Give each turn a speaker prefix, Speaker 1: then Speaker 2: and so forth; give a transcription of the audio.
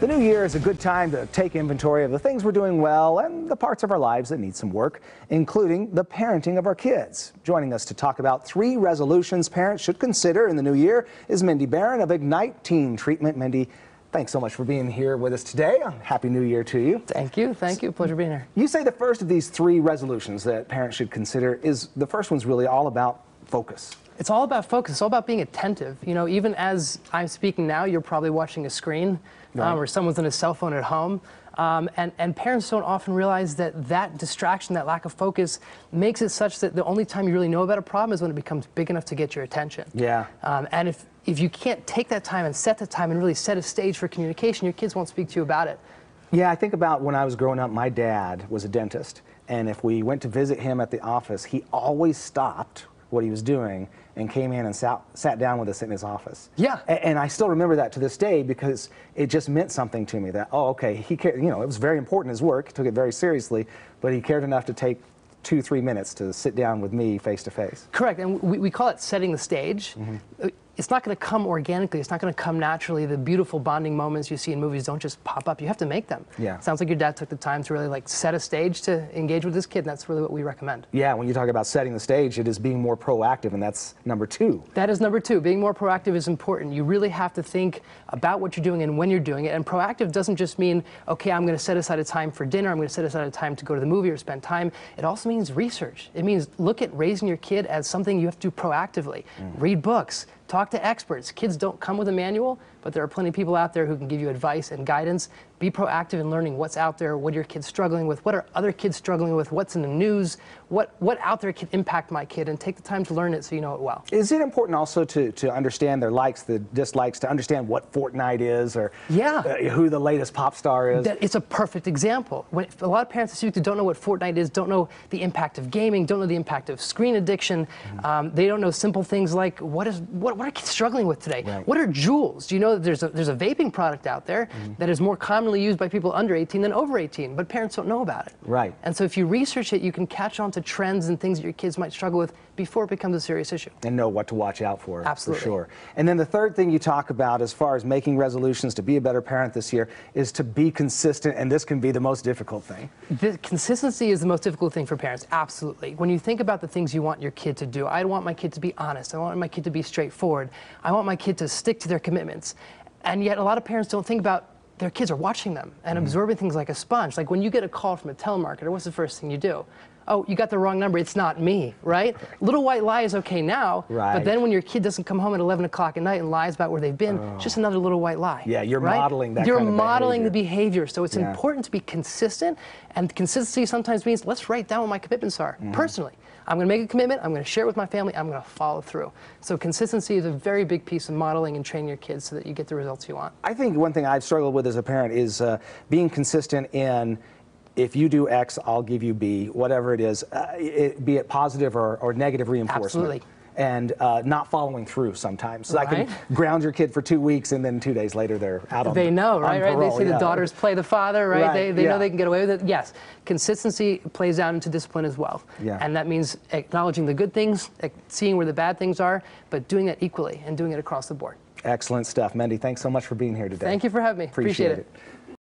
Speaker 1: The new year is a good time to take inventory of the things we're doing well and the parts of our lives that need some work, including the parenting of our kids. Joining us to talk about 3 resolutions parents should consider in the new year is Mindy Barron of Ignite Teen Treatment. Mindy, thanks so much for being here with us today. Happy New Year to you.
Speaker 2: Thank you. Thank you. Pleasure being here.
Speaker 1: You say the first of these 3 resolutions that parents should consider is the first one's really all about focus.
Speaker 2: It's all about focus. It's all about being attentive. You know, even as I'm speaking now, you're probably watching a screen or someone's on a cell phone at home. And parents don't often realize that distraction, that lack of focus, makes it such that the only time you really know about a problem is when it becomes big enough to get your attention.
Speaker 1: Yeah.
Speaker 2: And if you can't take that time and set the time and really set a stage for communication, your kids won't speak to you about it.
Speaker 1: Yeah, I think about when I was growing up, my dad was a dentist. And if we went to visit him at the office, he always stopped what he was doing and came in and sat down with us in his office.
Speaker 2: Yeah.
Speaker 1: And I still remember that to this day because it just meant something to me that, oh, okay, he cared, you know, it was very important, his work, he took it very seriously, but he cared enough to take 2-3 minutes to sit down with me face to face.
Speaker 2: Correct, and we call it setting the stage. It's not going to come organically. It's not going to come naturally. The beautiful bonding moments you see in movies don't just pop up. You have to make them.
Speaker 1: Yeah.
Speaker 2: Sounds like your dad took the time to really set a stage to engage with his kid. And that's really what we recommend.
Speaker 1: Yeah, when you talk about setting the stage, it is being more proactive, and that's number 2.
Speaker 2: That is number 2. Being more proactive is important. You really have to think about what you're doing and when you're doing it. And proactive doesn't just mean, okay, I'm going to set aside a time for dinner. I'm going to set aside a time to go to the movie or spend time. It also means research. It means look at raising your kid as something you have to do proactively. Read books. Talk to experts. Kids don't come with a manual, but there are plenty of people out there who can give you advice and guidance. Be proactive in learning what's out there, what your kid's struggling with, what are other kids struggling with, what's in the news, what out there can impact my kid, and take the time to learn it so you know it well. Is
Speaker 1: it important also to understand their likes, the dislikes, to understand what Fortnite is or who the latest pop star is?
Speaker 2: It's a perfect example. When a lot of parents I speak to don't know what Fortnite is, don't know the impact of gaming, don't know the impact of screen addiction. They don't know simple things like what are kids struggling with today?
Speaker 1: Right.
Speaker 2: What are Juuls? Do you know that there's a vaping product out there that is more commonly used by people under 18 than over 18, but parents don't know about it.
Speaker 1: Right.
Speaker 2: And so if you research it, you can catch on to trends and things that your kids might struggle with before it becomes a serious issue.
Speaker 1: And know what to watch out for.
Speaker 2: Absolutely.
Speaker 1: For sure. And then the third thing you talk about as far as making resolutions to be a better parent this year is to be consistent, and this can be the most difficult thing.
Speaker 2: The consistency is the most difficult thing for parents, absolutely. When you think about the things you want your kid to do, I want my kid to be honest, I want my kid to be straightforward, I want my kid to stick to their commitments. And yet a lot of parents don't think about their kids are watching them and absorbing things like a sponge. Like when you get a call from a telemarketer, what's the first thing you do? Oh, you got the wrong number, it's not me, right? Little white lie is okay now, but then when your kid doesn't come home at 11 o'clock at night and lies about where they've been, it's just another little white lie.
Speaker 1: Yeah, you're modeling that
Speaker 2: You're
Speaker 1: kind of
Speaker 2: modeling the behavior, so it's important to be consistent, and consistency sometimes means let's write down what my commitments are, personally. I'm going to make a commitment, I'm going to share it with my family, I'm going to follow through. So consistency is a very big piece of modeling and training your kids so that you get the results you want.
Speaker 1: I think one thing I've struggled with as a parent is being consistent in if you do X, I'll give you B, whatever it is, be it positive or negative reinforcement.
Speaker 2: Absolutely.
Speaker 1: And not following through sometimes. So I can ground your kid for 2 weeks and then 2 days later they're out on
Speaker 2: They know, right?
Speaker 1: Parole,
Speaker 2: They see the daughters play the father, right? They know they can get away with it. Yes, consistency plays out into discipline as well. And that means acknowledging the good things, seeing where the bad things are, but doing that equally and doing it across the board.
Speaker 1: Excellent stuff. Mindy, thanks so much for being here today.
Speaker 2: Thank you for having me. Appreciate it.